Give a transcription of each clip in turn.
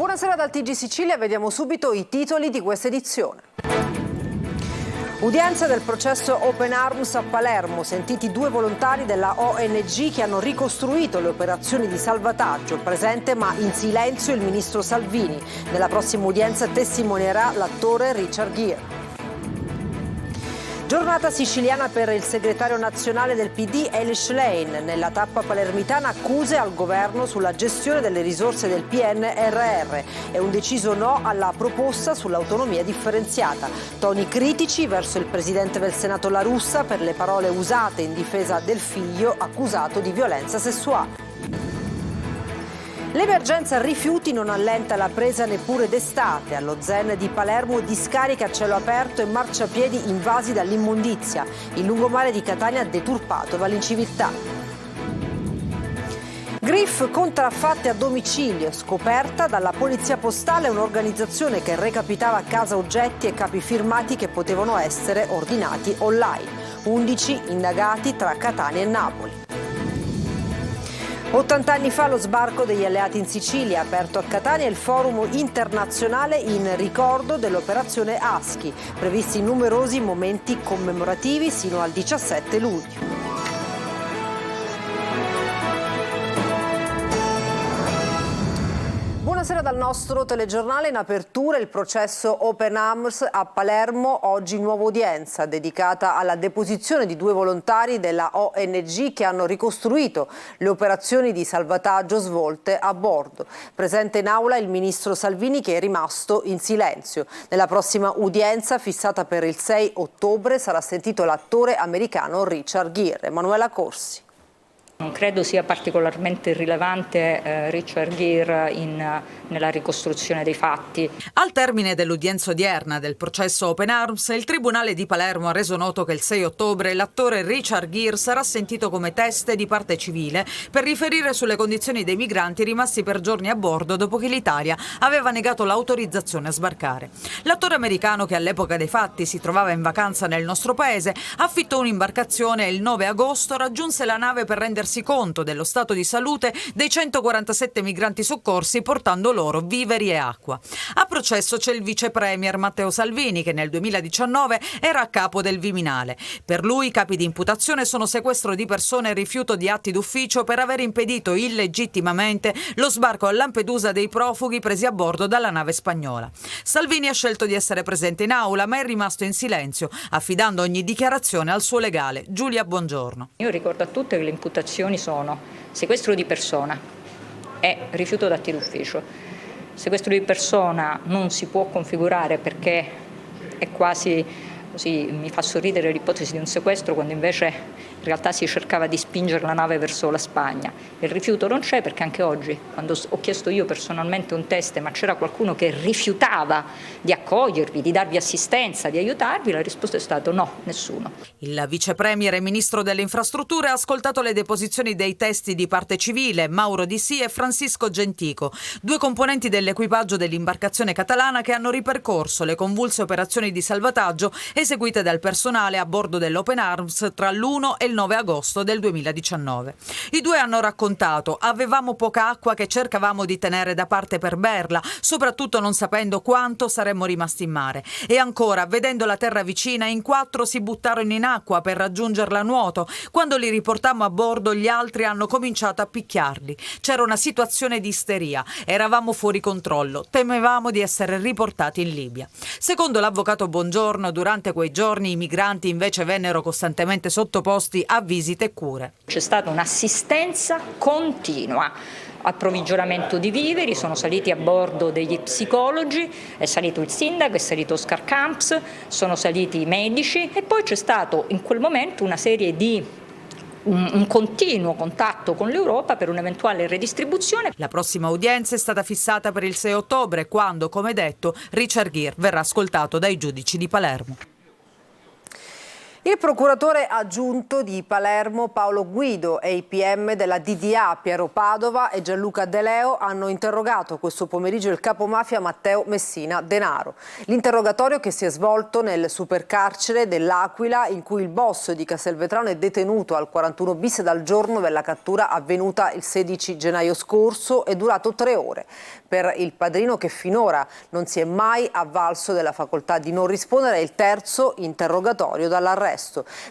Buonasera dal TG Sicilia, vediamo subito i titoli di questa edizione. Udienza del processo Open Arms a Palermo, sentiti 2 volontari della ONG che hanno ricostruito le operazioni di salvataggio, presente ma in silenzio il ministro Salvini. Nella prossima udienza testimonierà l'attore Richard Gere. Giornata siciliana per il segretario nazionale del PD Elie Schlein. Nella tappa palermitana accuse al governo sulla gestione delle risorse del PNRR e un deciso no alla proposta sull'autonomia differenziata. Toni critici verso il presidente del Senato La Russa per le parole usate in difesa del figlio accusato di violenza sessuale. L'emergenza rifiuti non allenta la presa neppure d'estate. Allo Zen di Palermo discarica a cielo aperto e marciapiedi invasi dall'immondizia. Il lungomare di Catania deturpato dall'inciviltà. Griff contraffatte a domicilio, scoperta dalla polizia postale un'organizzazione che recapitava a casa oggetti e capi firmati che potevano essere ordinati online. 11 indagati tra Catania e Napoli. 80 anni fa lo sbarco degli alleati in Sicilia, aperto a Catania il forum internazionale in ricordo dell'operazione Husky, previsti numerosi momenti commemorativi sino al 17 luglio. Buonasera dal nostro telegiornale. In apertura il processo Open Arms a Palermo, oggi nuova udienza dedicata alla deposizione di 2 volontari della ONG che hanno ricostruito le operazioni di salvataggio svolte a bordo. Presente in aula il ministro Salvini che è rimasto in silenzio. Nella prossima udienza fissata per il 6 ottobre sarà sentito l'attore americano Richard Gere. Emanuela Corsi. Non credo sia particolarmente rilevante Richard Gere nella ricostruzione dei fatti. Al termine dell'udienza odierna del processo Open Arms, il Tribunale di Palermo ha reso noto che il 6 ottobre l'attore Richard Gere sarà sentito come teste di parte civile per riferire sulle condizioni dei migranti rimasti per giorni a bordo dopo che l'Italia aveva negato l'autorizzazione a sbarcare. L'attore americano, che all'epoca dei fatti si trovava in vacanza nel nostro paese, affittò un'imbarcazione e il 9 agosto raggiunse la nave per rendersi conto dello stato di salute dei 147 migranti soccorsi, portando loro viveri e acqua. A processo c'è il vice premier Matteo Salvini, che nel 2019 era a capo del Viminale. Per lui i capi di imputazione sono sequestro di persone e rifiuto di atti d'ufficio per aver impedito illegittimamente lo sbarco a Lampedusa dei profughi presi a bordo dalla nave spagnola. Salvini ha scelto di essere presente in aula, ma è rimasto in silenzio, affidando ogni dichiarazione al suo legale, Giulia Bongiorno. Io ricordo a tutte che le imputazioni sono sequestro di persona e rifiuto d'atti d'ufficio. Sequestro di persona non si può configurare perché è quasi, così mi fa sorridere l'ipotesi di un sequestro, quando invece in realtà si cercava di spingere la nave verso la Spagna. Il rifiuto non c'è perché anche oggi, quando ho chiesto io personalmente un test, ma c'era qualcuno che rifiutava di accogliervi, di darvi assistenza, di aiutarvi, la risposta è stata no, nessuno. Il vice premier e ministro delle infrastrutture ha ascoltato le deposizioni dei testi di parte civile, Mauro Di Sì e Francisco Gentico, 2 componenti dell'equipaggio dell'imbarcazione catalana che hanno ripercorso le convulse operazioni di salvataggio eseguite dal personale a bordo dell'Open Arms tra l'1 e il 9 agosto del 2019. I 2 hanno raccontato: avevamo poca acqua che cercavamo di tenere da parte per berla, soprattutto non sapendo quanto saremmo rimasti in mare. E ancora, vedendo la terra vicina, in 4 si buttarono in acqua per raggiungerla a nuoto. Quando li riportammo a bordo, gli altri hanno cominciato a picchiarli. C'era una situazione di isteria, eravamo fuori controllo, temevamo di essere riportati in Libia. Secondo l'avvocato Bongiorno, durante quei giorni i migranti invece vennero costantemente sottoposti a visite e cure. C'è stata un'assistenza continua, approvvigionamento di viveri, sono saliti a bordo degli psicologi, è salito il sindaco, è salito Oscar Camps, sono saliti i medici e poi c'è stato in quel momento una serie di un continuo contatto con l'Europa per un'eventuale redistribuzione. La prossima udienza è stata fissata per il 6 ottobre, quando, come detto, Richard Gere verrà ascoltato dai giudici di Palermo. Il procuratore aggiunto di Palermo Paolo Guido e i PM della DDA Piero Padova e Gianluca De Leo hanno interrogato questo pomeriggio il capomafia Matteo Messina Denaro. L'interrogatorio che si è svolto nel supercarcere dell'Aquila, in cui il boss di Castelvetrano è detenuto al 41 bis dal giorno della cattura avvenuta il 16 gennaio scorso, è durato 3 ore. Per il padrino, che finora non si è mai avvalso della facoltà di non rispondere, è il terzo interrogatorio dall'arresto.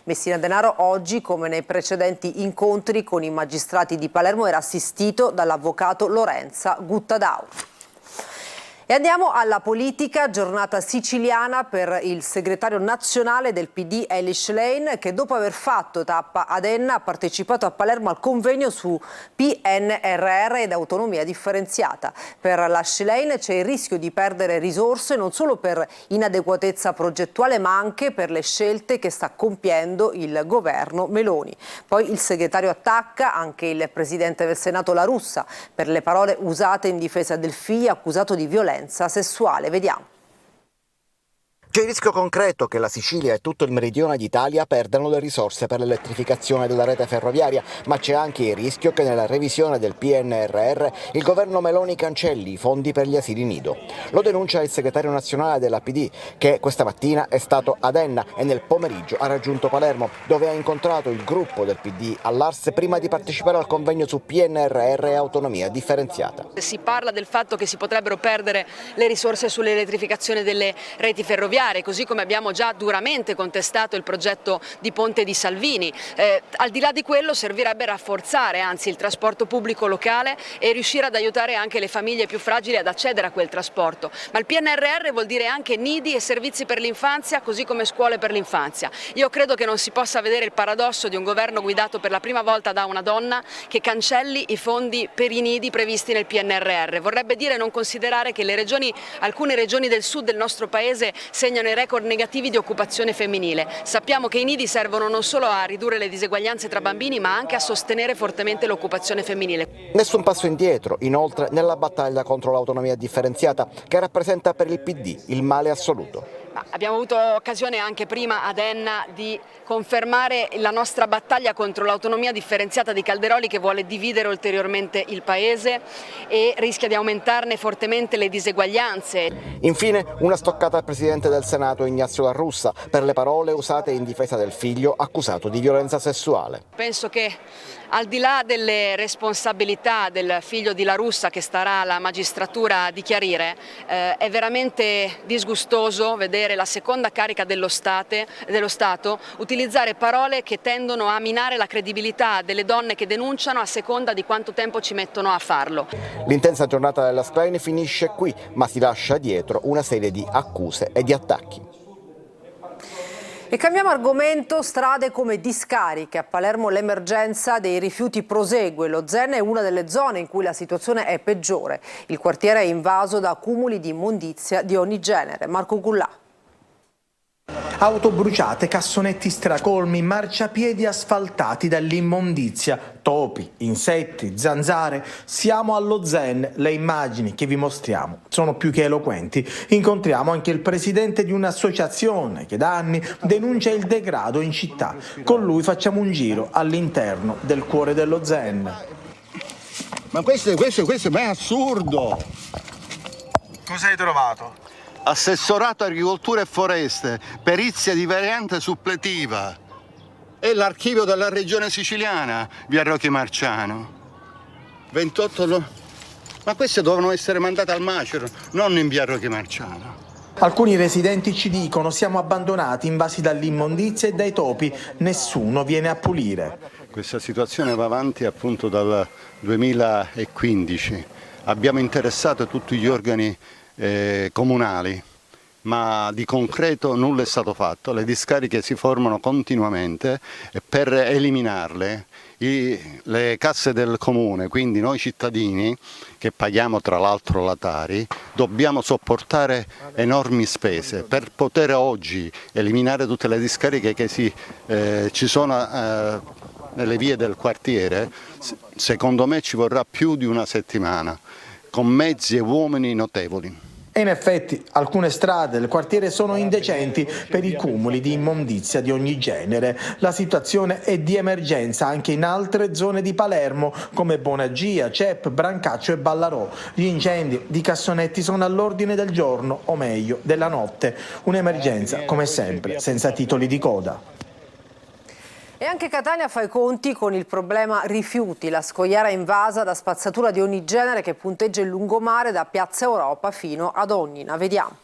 Messina Denaro oggi, come nei precedenti incontri con i magistrati di Palermo, era assistito dall'avvocato Lorenza Guttadau. E andiamo alla politica, giornata siciliana per il segretario nazionale del PD Elly Schlein, che dopo aver fatto tappa ad Enna ha partecipato a Palermo al convegno su PNRR ed autonomia differenziata. Per la Schlein c'è il rischio di perdere risorse non solo per inadeguatezza progettuale, ma anche per le scelte che sta compiendo il governo Meloni. Poi il segretario attacca anche il presidente del Senato La Russa per le parole usate in difesa del figlio accusato di violenza sessuale. Vediamo. C'è il rischio concreto che la Sicilia e tutto il meridione d'Italia perdano le risorse per l'elettrificazione della rete ferroviaria, ma c'è anche il rischio che nella revisione del PNRR il governo Meloni cancelli i fondi per gli asili nido. Lo denuncia il segretario nazionale della PD, che questa mattina è stato ad Enna e nel pomeriggio ha raggiunto Palermo, dove ha incontrato il gruppo del PD all'Ars prima di partecipare al convegno su PNRR e autonomia differenziata. Si parla del fatto che si potrebbero perdere le risorse sull'elettrificazione delle reti ferroviarie, così come abbiamo già duramente contestato il progetto di ponte di Salvini. Al di là di quello servirebbe rafforzare anzi il trasporto pubblico locale e riuscire ad aiutare anche le famiglie più fragili ad accedere a quel trasporto. Ma il PNRR vuol dire anche nidi e servizi per l'infanzia, così come scuole per l'infanzia. Io credo che non si possa vedere il paradosso di un governo guidato per la prima volta da una donna che cancelli i fondi per i nidi previsti nel PNRR. Vorrebbe dire non considerare che alcune regioni del sud del nostro paese segnano i record negativi di occupazione femminile. Sappiamo che i nidi servono non solo a ridurre le diseguaglianze tra bambini, ma anche a sostenere fortemente l'occupazione femminile. Nessun passo indietro, inoltre, nella battaglia contro l'autonomia differenziata, che rappresenta per il PD il male assoluto. Abbiamo avuto occasione anche prima ad Enna di confermare la nostra battaglia contro l'autonomia differenziata di Calderoli, che vuole dividere ulteriormente il Paese e rischia di aumentarne fortemente le diseguaglianze. Infine una stoccata al Presidente del Senato Ignazio La Russa per le parole usate in difesa del figlio accusato di violenza sessuale. Penso che al di là delle responsabilità del figlio di La Russa, che starà alla magistratura di chiarire, è veramente disgustoso vedere la seconda carica dello Stato utilizzare parole che tendono a minare la credibilità delle donne che denunciano a seconda di quanto tempo ci mettono a farlo. L'intensa giornata della Schlein finisce qui, ma si lascia dietro una serie di accuse e di attacchi. E cambiamo argomento, strade come discariche. A Palermo l'emergenza dei rifiuti prosegue. Lo Zen è una delle zone in cui la situazione è peggiore. Il quartiere è invaso da accumuli di immondizia di ogni genere. Marco Gullà. Auto bruciate, cassonetti stracolmi, marciapiedi asfaltati dall'immondizia, topi, insetti, zanzare. Siamo allo Zen, le immagini che vi mostriamo sono più che eloquenti. Incontriamo anche il presidente di un'associazione che da anni denuncia il degrado in città. Con lui facciamo un giro all'interno del cuore dello Zen. Ma questo è assurdo! Cosa hai trovato? Assessorato Agricoltura e Foreste, perizia di variante suppletiva. È l'archivio della regione siciliana, via Rochi Marciano. 28. Ma queste dovevano essere mandate al macero, non in via Rochi Marciano. Alcuni residenti ci dicono: siamo abbandonati, invasi dall'immondizia e dai topi, nessuno viene a pulire. Questa situazione va avanti appunto dal 2015. Abbiamo interessato tutti gli organi comunali, ma di concreto nulla è stato fatto. Le discariche si formano continuamente e per eliminarle le casse del comune, quindi noi cittadini che paghiamo tra l'altro la Tari, dobbiamo sopportare enormi spese per poter oggi eliminare tutte le discariche che ci sono nelle vie del quartiere. Secondo me ci vorrà più di una settimana, con mezzi e uomini notevoli. E in effetti alcune strade del quartiere sono indecenti per i cumuli di immondizia di ogni genere. La situazione è di emergenza anche in altre zone di Palermo come Bonagia, Cep, Brancaccio e Ballarò. Gli incendi di cassonetti sono all'ordine del giorno, o meglio della notte. Un'emergenza come sempre senza titoli di coda. E anche Catania fa i conti con il problema rifiuti, la scogliera invasa da spazzatura di ogni genere che punteggia il lungomare da Piazza Europa fino ad Ognina. Vediamo.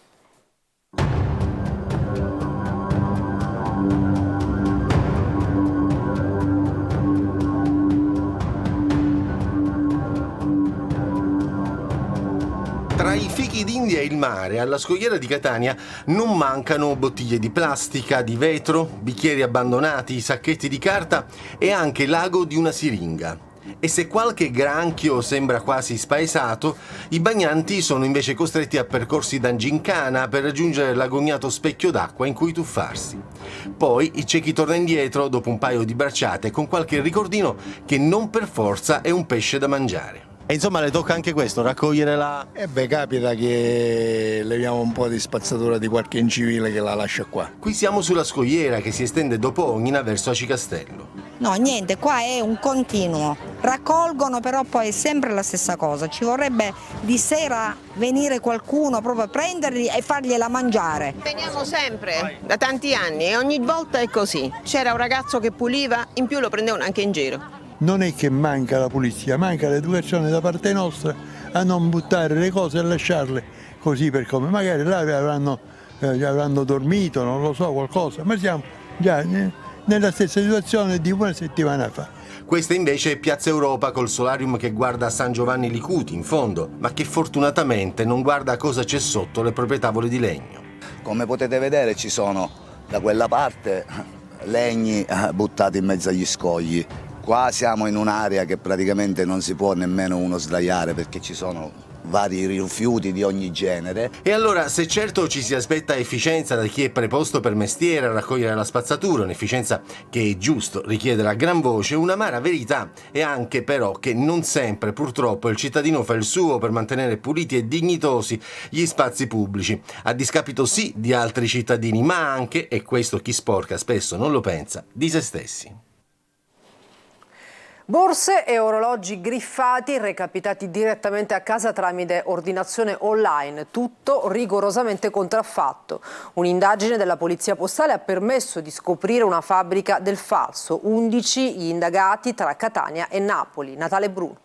Tra i fichi d'India e il mare, alla scogliera di Catania non mancano bottiglie di plastica, di vetro, bicchieri abbandonati, sacchetti di carta e anche l'ago di una siringa. E se qualche granchio sembra quasi spaesato, i bagnanti sono invece costretti a percorsi da gincana per raggiungere l'agognato specchio d'acqua in cui tuffarsi. Poi c'è chi torna indietro dopo un paio di bracciate con qualche ricordino che non per forza è un pesce da mangiare. E insomma le tocca anche questo, raccogliere la... Capita che leviamo un po' di spazzatura di qualche incivile che la lascia qua. Qui siamo sulla scogliera che si estende dopo Ognina verso Aci Castello. No, niente, qua è un continuo. Raccolgono, però poi è sempre la stessa cosa. Ci vorrebbe di sera venire qualcuno proprio a prenderli e fargliela mangiare. Veniamo sempre, da tanti anni, e ogni volta è così. C'era un ragazzo che puliva, in più lo prendevano anche in giro. Non è che manca la pulizia, manca l'educazione da parte nostra a non buttare le cose e lasciarle così per come. Magari là avranno dormito, non lo so, qualcosa, ma siamo già nella stessa situazione di una settimana fa. Questa invece è Piazza Europa col solarium che guarda a San Giovanni Licuti in fondo, ma che fortunatamente non guarda a cosa c'è sotto le proprie tavole di legno. Come potete vedere ci sono da quella parte legni buttati in mezzo agli scogli. Qua siamo in un'area che praticamente non si può nemmeno uno sdraiare perché ci sono vari rifiuti di ogni genere. E allora, se certo ci si aspetta efficienza da chi è preposto per mestiere a raccogliere la spazzatura, un'efficienza che è giusto richiedere a gran voce, un'amara verità è anche però che non sempre purtroppo il cittadino fa il suo per mantenere puliti e dignitosi gli spazi pubblici, a discapito sì di altri cittadini, ma anche, e questo chi sporca spesso non lo pensa, di se stessi. Borse e orologi griffati recapitati direttamente a casa tramite ordinazione online, tutto rigorosamente contraffatto. Un'indagine della Polizia Postale ha permesso di scoprire una fabbrica del falso, 11 gli indagati tra Catania e Napoli. Natale Bruno.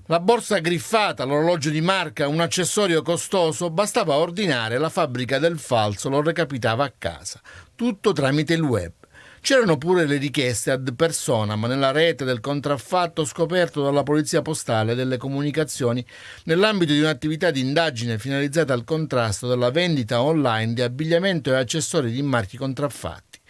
La borsa griffata, l'orologio di marca, un accessorio costoso, bastava ordinare, la fabbrica del falso lo recapitava a casa, tutto tramite il web. C'erano pure le richieste ad personam nella rete del contraffatto scoperto dalla Polizia Postale delle Comunicazioni nell'ambito di un'attività di indagine finalizzata al contrasto della vendita online di abbigliamento e accessori di marchi contraffatti.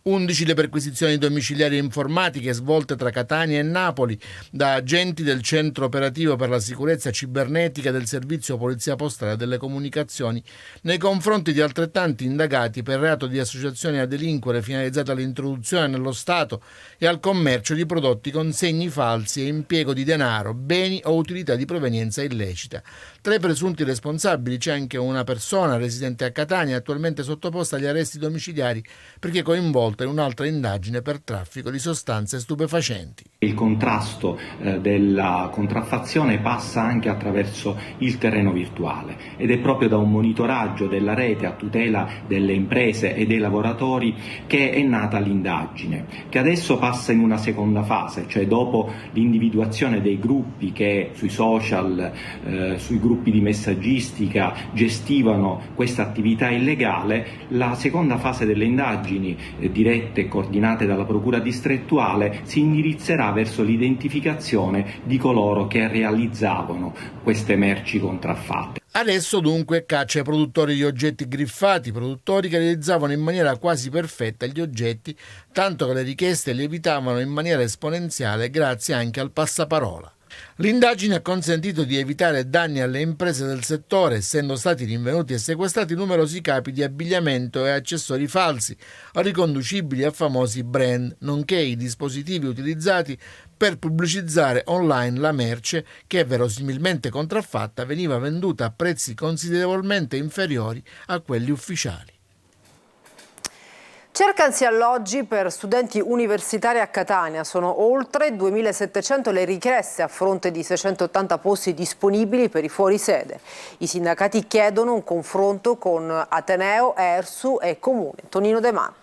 11 le perquisizioni domiciliari e informatiche svolte tra Catania e Napoli da agenti del Centro Operativo per la Sicurezza Cibernetica del Servizio Polizia Postale delle Comunicazioni nei confronti di altrettanti indagati per reato di associazione a delinquere finalizzata all'introduzione nello Stato e al commercio di prodotti con segni falsi e impiego di denaro, beni o utilità di provenienza illecita. Tra i presunti responsabili c'è anche una persona residente a Catania attualmente sottoposta agli arresti domiciliari perché coinvolta in un'altra indagine per traffico di sostanze stupefacenti. Il contrasto della contraffazione passa anche attraverso il terreno virtuale ed è proprio da un monitoraggio della rete a tutela delle imprese e dei lavoratori che è nata l'indagine, che adesso passa in una seconda fase, cioè dopo l'individuazione dei gruppi che sui social, sui gruppi di messaggistica gestivano questa attività illegale. La seconda fase delle indagini dirette e coordinate dalla Procura distrettuale si indirizzerà verso l'identificazione di coloro che realizzavano queste merci contraffatte. Adesso dunque caccia ai produttori di oggetti griffati, produttori che realizzavano in maniera quasi perfetta gli oggetti, tanto che le richieste lievitavano in maniera esponenziale grazie anche al passaparola. L'indagine ha consentito di evitare danni alle imprese del settore, essendo stati rinvenuti e sequestrati numerosi capi di abbigliamento e accessori falsi, riconducibili a famosi brand, nonché i dispositivi utilizzati per pubblicizzare online la merce che, verosimilmente contraffatta, veniva venduta a prezzi considerevolmente inferiori a quelli ufficiali. Cercansi alloggi per studenti universitari a Catania. Sono oltre 2.700 le richieste a fronte di 680 posti disponibili per i fuorisede. I sindacati chiedono un confronto con Ateneo, ERSU e Comune. Tonino De Mano.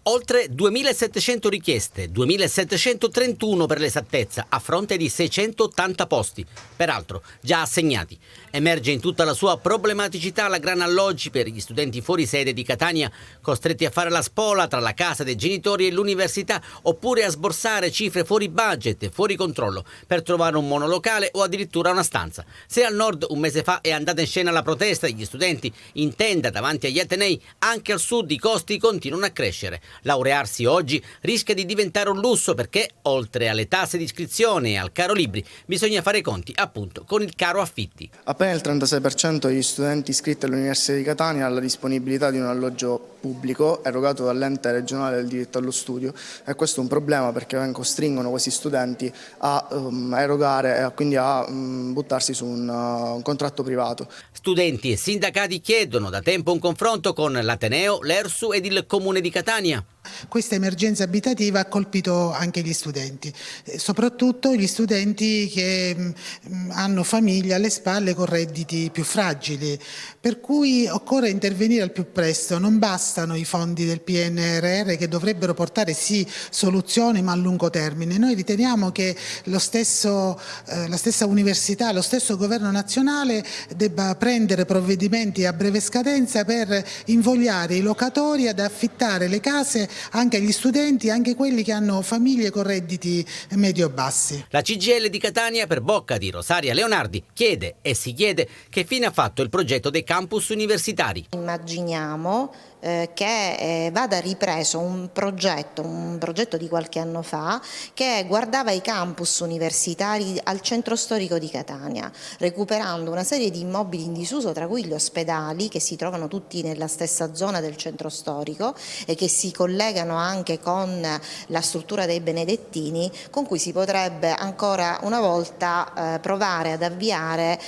Oltre 2.700 richieste, 2.731 per l'esattezza, a fronte di 680 posti, peraltro già assegnati. Emerge in tutta la sua problematicità la gran alloggi per gli studenti fuori sede di Catania, costretti a fare la spola tra la casa dei genitori e l'università, oppure a sborsare cifre fuori budget e fuori controllo per trovare un monolocale o addirittura una stanza. Se al nord un mese fa è andata in scena la protesta degli studenti in tenda davanti agli atenei, anche al sud i costi continuano a crescere. Laurearsi oggi rischia di diventare un lusso perché, oltre alle tasse di iscrizione e al caro libri, bisogna fare i conti appunto con il caro affitti. Appena il 36% degli studenti iscritti all'Università di Catania ha la disponibilità di un alloggio pubblico erogato dall'ente regionale del diritto allo studio, e questo è un problema perché costringono questi studenti a erogare e quindi a buttarsi su un contratto privato. Studenti e sindacati chiedono da tempo un confronto con l'Ateneo, l'ERSU ed il Comune di Catania. Questa emergenza abitativa ha colpito anche gli studenti, soprattutto gli studenti che hanno famiglie alle spalle con redditi più fragili, per cui occorre intervenire al più presto. Non bastano i fondi del PNRR che dovrebbero portare sì soluzioni ma a lungo termine. Noi riteniamo che la stessa università, lo stesso governo nazionale debba prendere provvedimenti a breve scadenza per invogliare i locatori ad affittare le case anche agli studenti, anche quelli che hanno famiglie con redditi medio-bassi. La CGIL di Catania, per bocca di Rosaria Leonardi, chiede e si chiede che fine ha fatto il progetto dei campus universitari. Immaginiamo che vada ripreso un progetto di qualche anno fa che guardava i campus universitari al centro storico di Catania, recuperando una serie di immobili in disuso, tra cui gli ospedali che si trovano tutti nella stessa zona del centro storico e che si collegano anche con la struttura dei Benedettini, con cui si potrebbe ancora una volta provare ad avviare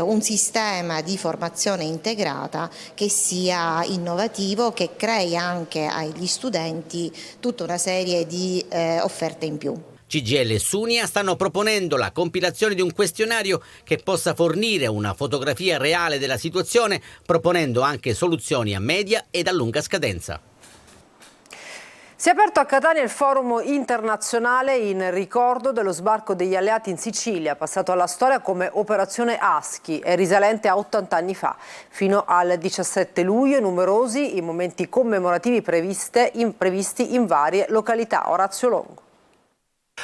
un sistema di formazione integrata che sia innovativo, che crei anche agli studenti tutta una serie di offerte in più. CGIL e Sunia stanno proponendo la compilazione di un questionario che possa fornire una fotografia reale della situazione, proponendo anche soluzioni a media ed a lunga scadenza. Si è aperto a Catania il forum internazionale in ricordo dello sbarco degli alleati in Sicilia, passato alla storia come Operazione Husky e risalente a 80 anni fa. Fino al 17 luglio numerosi i momenti commemorativi previsti in varie località. Orazio Longo.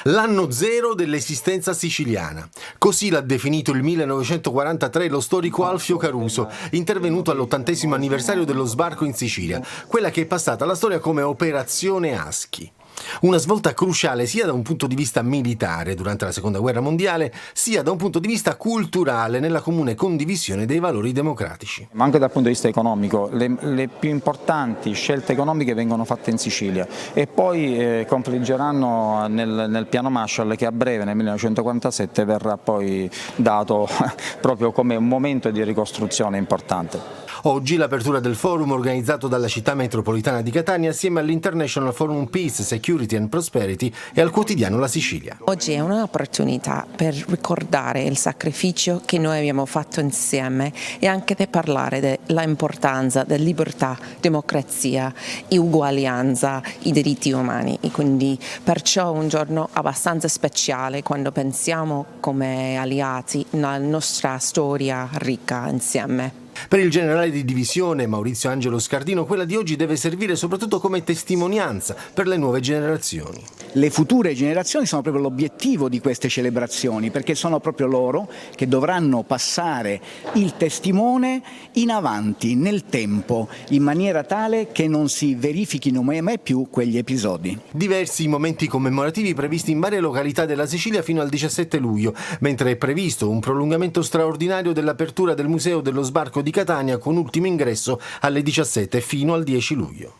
L'anno zero dell'esistenza siciliana. Così l'ha definito il 1943 lo storico Alfio Caruso, intervenuto all'80° anniversario dello sbarco in Sicilia, quella che è passata alla storia come Operazione Husky. Una svolta cruciale sia da un punto di vista militare durante la Seconda Guerra Mondiale, sia da un punto di vista culturale nella comune condivisione dei valori democratici. Ma anche dal punto di vista economico, le più importanti scelte economiche vengono fatte in Sicilia e poi confliggeranno nel piano Marshall che a breve, nel 1947, verrà poi dato proprio come un momento di ricostruzione importante. Oggi l'apertura del forum organizzato dalla città metropolitana di Catania assieme all'International Forum Peace, Security and Prosperity e al quotidiano La Sicilia. Oggi è un'opportunità per ricordare il sacrificio che noi abbiamo fatto insieme e anche per parlare dell'importanza della libertà, democrazia e uguaglianza, i diritti umani. E quindi perciò è un giorno abbastanza speciale quando pensiamo come alleati nella nostra storia ricca insieme. Per il generale di divisione Maurizio Angelo Scardino, quella di oggi deve servire soprattutto come testimonianza per le nuove generazioni. Le future generazioni sono proprio l'obiettivo di queste celebrazioni, perché sono proprio loro che dovranno passare il testimone in avanti nel tempo, in maniera tale che non si verifichino mai più quegli episodi. Diversi momenti commemorativi previsti in varie località della Sicilia fino al 17 luglio, mentre è previsto un prolungamento straordinario dell'apertura del Museo dello Sbarco di Catania con ultimo ingresso alle 17 fino al 10 luglio.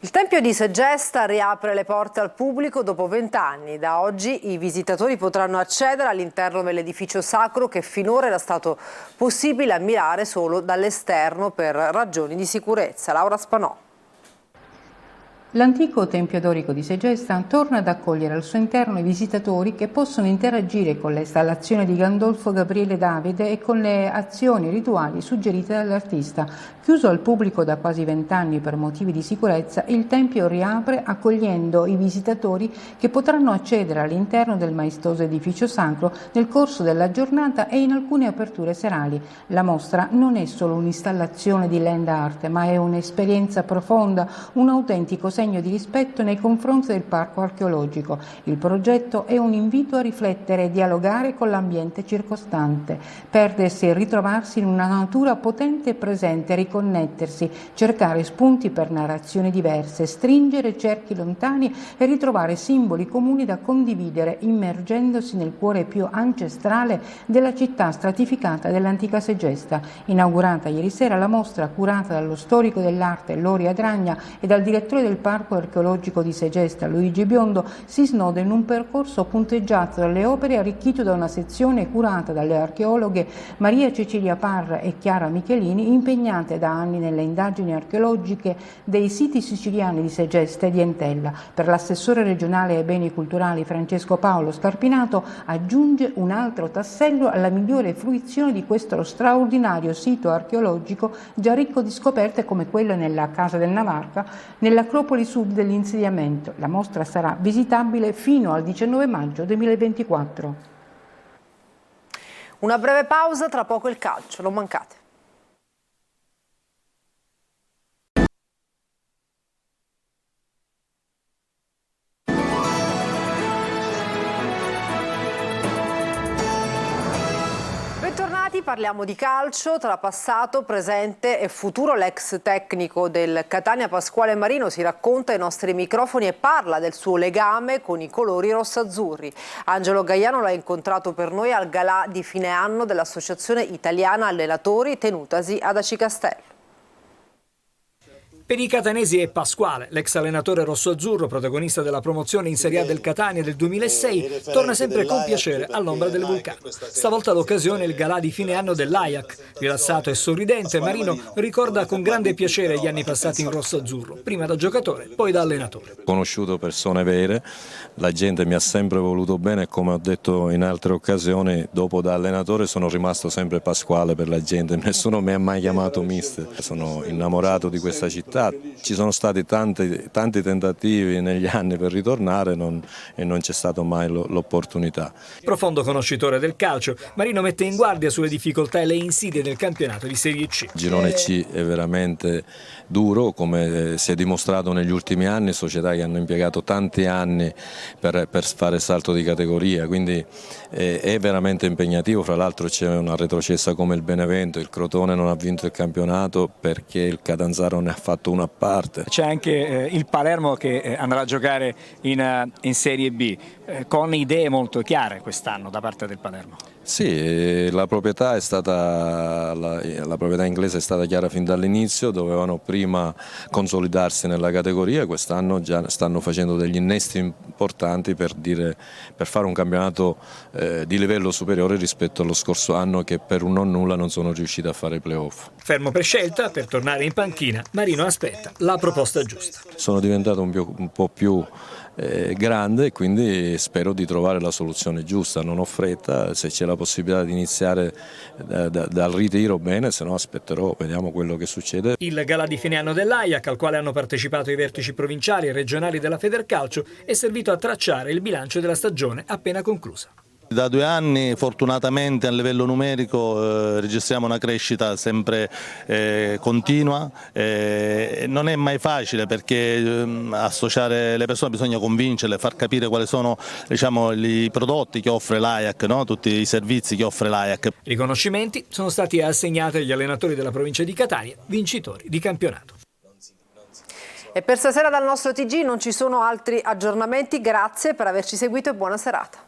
Il Tempio di Segesta riapre le porte al pubblico dopo 20 anni. Da oggi i visitatori potranno accedere all'interno dell'edificio sacro che finora era stato possibile ammirare solo dall'esterno per ragioni di sicurezza. Laura Spanò. L'antico Tempio dorico di Segesta torna ad accogliere al suo interno i visitatori che possono interagire con le installazioni di Gandolfo Gabriele Davide e con le azioni rituali suggerite dall'artista. Chiuso al pubblico da quasi 20 anni per motivi di sicurezza, il Tempio riapre accogliendo i visitatori che potranno accedere all'interno del maestoso edificio sacro nel corso della giornata e in alcune aperture serali. La mostra non è solo un'installazione di land art, ma è un'esperienza profonda, un autentico segno di rispetto nei confronti del parco archeologico. Il progetto è un invito a riflettere e dialogare con l'ambiente circostante, perdersi e ritrovarsi in una natura potente e presente, riconnettersi, cercare spunti per narrazioni diverse, stringere cerchi lontani e ritrovare simboli comuni da condividere, immergendosi nel cuore più ancestrale della città stratificata dell'antica Segesta. Inaugurata ieri sera, la mostra, curata dallo storico dell'arte Lori Adragna e dal direttore del Parco Archeologico di Segesta, Luigi Biondo, si snoda in un percorso punteggiato dalle opere arricchito da una sezione curata dalle archeologhe Maria Cecilia Parra e Chiara Michelini, impegnate da anni nelle indagini archeologiche dei siti siciliani di Segesta e di Entella. Per l'assessore regionale ai beni culturali Francesco Paolo Scarpinato aggiunge un altro tassello alla migliore fruizione di questo straordinario sito archeologico già ricco di scoperte come quelle nella Casa del Navarca, nell'Acropoli Sud dell'insediamento. La mostra sarà visitabile fino al 19 maggio 2024. Una breve pausa, tra poco il calcio, non mancate. Bentornati, parliamo di calcio, tra passato, presente e futuro. L'ex tecnico del Catania Pasquale Marino si racconta ai nostri microfoni e parla del suo legame con i colori rossazzurri. Angelo Gaiano l'ha incontrato per noi al galà di fine anno dell'Associazione Italiana Allenatori tenutasi ad Aci Castello. Per i catanesi è Pasquale, l'ex allenatore rossoazzurro, protagonista della promozione in Serie A del Catania del 2006, torna sempre con piacere all'ombra del vulcano. Stavolta l'occasione è il galà di fine anno dell'Ajax. Rilassato e sorridente, Marino ricorda con grande piacere gli anni passati in rossoazzurro, prima da giocatore, poi da allenatore. Ho conosciuto persone vere, la gente mi ha sempre voluto bene e come ho detto in altre occasioni, dopo da allenatore sono rimasto sempre Pasquale per la gente, nessuno mi ha mai chiamato mister. Sono innamorato di questa città. Ci sono stati tanti tentativi negli anni per ritornare e non c'è stata mai l'opportunità. Profondo conoscitore del calcio, Marino mette in guardia sulle difficoltà e le insidie del campionato di Serie C. Il girone C è veramente duro, come si è dimostrato negli ultimi anni, società che hanno impiegato tanti anni per fare il salto di categoria, quindi è veramente impegnativo. Fra l'altro c'è una retrocessa come il Benevento, il Crotone non ha vinto il campionato perché il Catanzaro ne ha fatto una parte. C'è anche il Palermo che andrà a giocare in Serie B, con idee molto chiare quest'anno da parte del Palermo. Sì, la proprietà inglese è stata chiara fin dall'inizio, dovevano prima consolidarsi nella categoria, quest'anno già stanno facendo degli innesti importanti per fare un campionato di livello superiore rispetto allo scorso anno che per un non nulla non sono riusciti a fare i playoff. Fermo per scelta, per tornare in panchina, Marino aspetta la proposta giusta. Sono diventato un po' più grande e quindi spero di trovare la soluzione giusta, non ho fretta, se c'è la possibilità di iniziare dal ritiro bene, se no aspetterò, vediamo quello che succede. Il galà di fine anno dell'Ajax, al quale hanno partecipato i vertici provinciali e regionali della Federcalcio, è servito a tracciare il bilancio della stagione appena conclusa. Da 2 anni fortunatamente a livello numerico registriamo una crescita sempre continua, non è mai facile perché associare le persone bisogna convincerle, far capire quali sono i prodotti che offre l'AIAC, no? Tutti i servizi che offre l'AIAC. Riconoscimenti sono stati assegnati agli allenatori della provincia di Catania, vincitori di campionato. E per stasera dal nostro TG non ci sono altri aggiornamenti, grazie per averci seguito e buona serata.